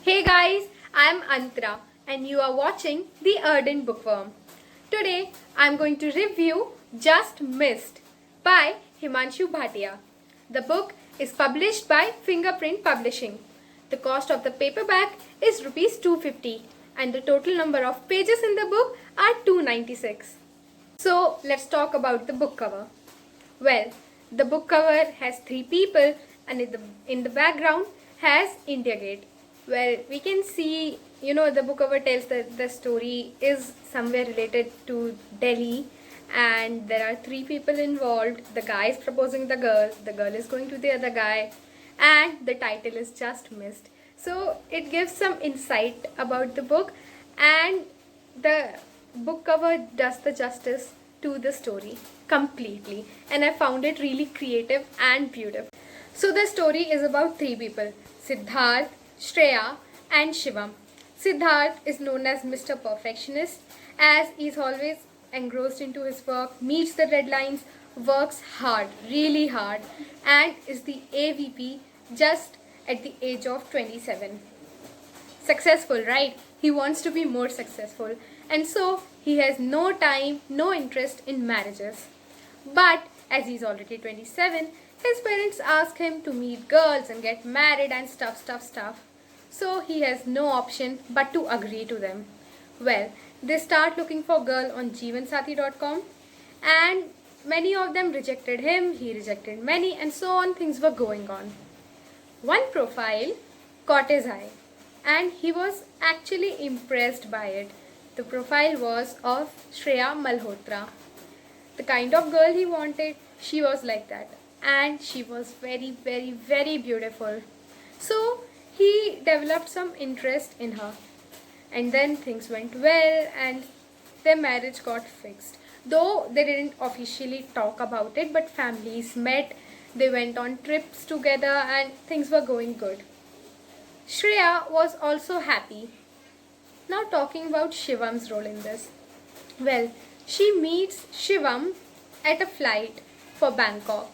Hey guys, I am Antara and you are watching the Ardent Bookworm. Today I am going to review Just Missed by Himanshu Bhatia. The book is published by Fingerprint Publishing. The cost of the paperback is Rs 250 and the total number of pages in the book are 296. So let's talk about the book cover. Well, the book cover has three people and in the background has India Gate. Well, we can see, the book cover tells that the story is somewhere related to Delhi and there are three people involved. The guy is proposing the girl is going to the other guy, and the title is Just Missed. So it gives some insight about the book, and the book cover does the justice to the story completely, and I found it really creative and beautiful. So the story is about three people: Siddharth, Shreya and Shivam. Siddharth is known as Mr. Perfectionist, as he's always engrossed into his work, meets the deadlines, works hard, really hard, and is the AVP just at the age of 27. Successful, right? He wants to be more successful, and so he has no time, no interest in marriages. But as he's already 27, his parents ask him to meet girls and get married and stuff. So he has no option but to agree to them. Well, they start looking for girl on jeevansathi.com, and many of them rejected him, he rejected many, and so on things were going on. One profile caught his eye and he was actually impressed by it. The profile was of Shreya Malhotra. The kind of girl he wanted, she was like that. And she was very beautiful. So he developed some interest in her. And then things went well and their marriage got fixed. Though they didn't officially talk about it, but families met, they went on trips together and things were going good. Shreya was also happy. Now talking about Shivam's role in this. Well, she meets Shivam at a flight for Bangkok.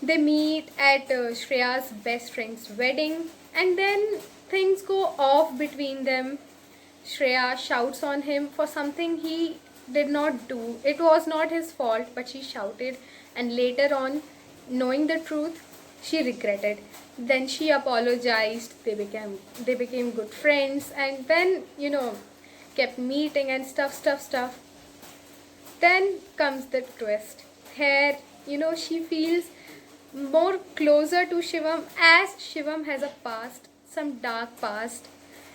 They meet at Shreya's best friend's wedding, and then things go off between them. Shreya shouts on him for something he did not do. It was not his fault, but she shouted, and later on, knowing the truth, she regretted. Then she apologized. They became good friends, and then kept meeting and stuff. Then comes the twist. Here, she feels more closer to Shivam, as Shivam has a past, some dark past,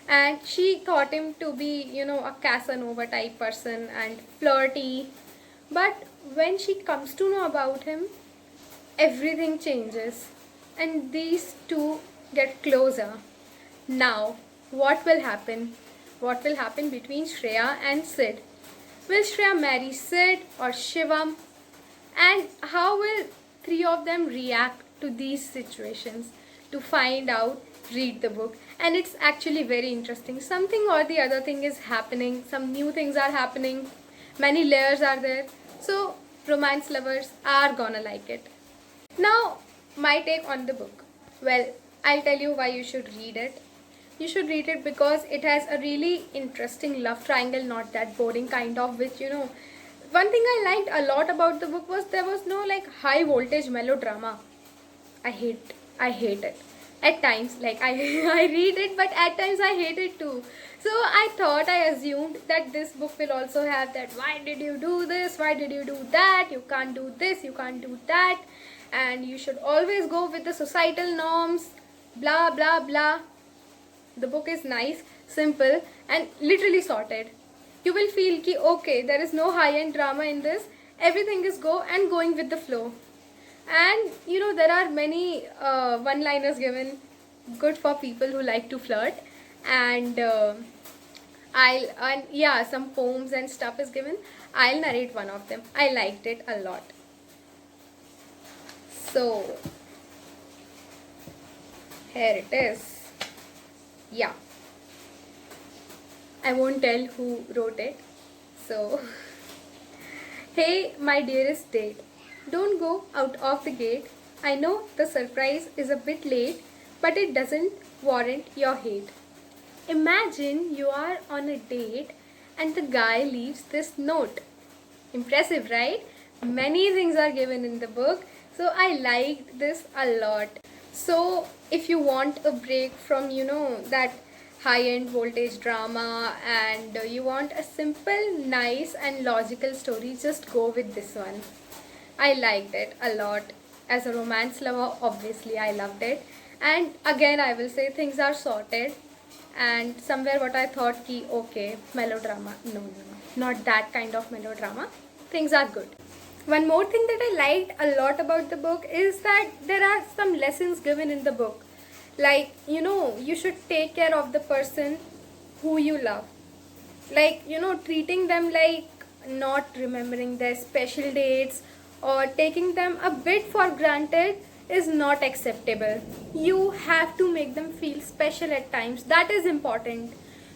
and she thought him to be, a Casanova type person and flirty. But when she comes to know about him, everything changes and these two get closer. Now, what will happen? What will happen between Shreya and Sid? Will Shreya marry Sid or Shivam? And how will three of them react to these situations? To find out, read the book. And it's actually very interesting. Something or the other thing is happening. Some new things are happening. Many layers are there. So romance lovers are gonna like it. Now, my take on the book. Well, I'll tell you why you should read it. You should read it because it has a really interesting love triangle, not that boring kind of, which one thing I liked a lot about the book was there was no high voltage melodrama. I hate it. At times, I read it, but at times I hate it too. So I assumed that this book will also have that, why did you do this? Why did you do that? You can't do this, you can't do that. And you should always go with the societal norms, blah blah blah. The book is nice, simple, and literally sorted. You will feel ki okay, there is no high-end drama in this. Everything is going with the flow. And there are many one-liners given, good for people who like to flirt. And some poems and stuff is given. I'll narrate one of them. I liked it a lot. So here it is. Yeah, I won't tell who wrote it. So hey my dearest date, don't go out of the gate. I know the surprise is a bit late, but it doesn't warrant your hate. Imagine you are on a date and the guy leaves this note. Impressive, right? Many things are given in the book, so I liked this a lot. So, if you want a break from, that high end voltage drama and you want a simple, nice, and logical story, just go with this one. I liked it a lot. As a romance lover, obviously, I loved it. And again, I will say things are sorted. And somewhere, what I thought, ki okay, melodrama. No, not that kind of melodrama. Things are good. One more thing that I liked a lot about the book is that there are some lessons given in the book. Like, you should take care of the person who you love. Like, treating them like not remembering their special dates or taking them a bit for granted is not acceptable. You have to make them feel special at times. That is important.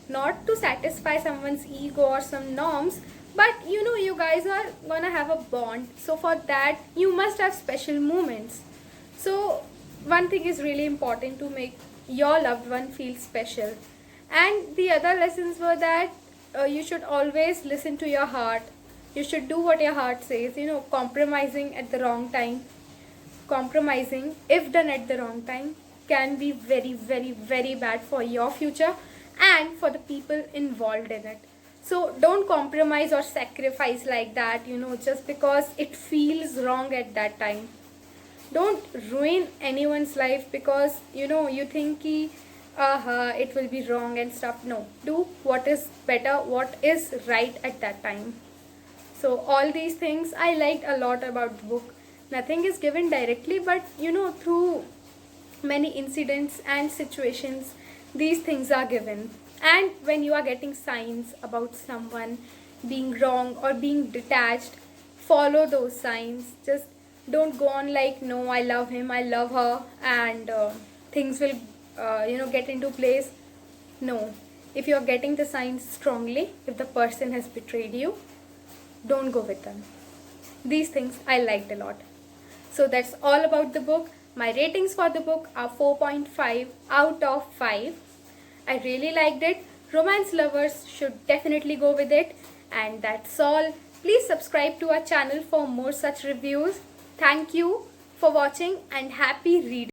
Not to satisfy someone's ego or some norms, but you guys are gonna have a bond. So for that, you must have special moments. So one thing is really important to make your loved one feel special. And the other lessons were that you should always listen to your heart. You should do what your heart says. Compromising at the wrong time, compromising, if done at the wrong time, can be very, very, very bad for your future and for the people involved in it. So don't compromise or sacrifice like that, just because it feels wrong at that time. Don't ruin anyone's life because you think ki, it will be wrong and stuff. No, do what is better, what is right at that time. So all these things I liked a lot about the book. Nothing is given directly, but through many incidents and situations, these things are given. And when you are getting signs about someone being wrong or being detached, follow those signs. Just don't go on like, no, I love him, I love her, and things will get into place. No, if you're getting the signs strongly, if the person has betrayed you, don't go with them. These things I liked a lot. So that's all about the book. My ratings for the book are 4.5 out of 5. I really liked it. Romance lovers should definitely go with it. And that's all. Please subscribe to our channel for more such reviews. Thank you for watching and happy reading.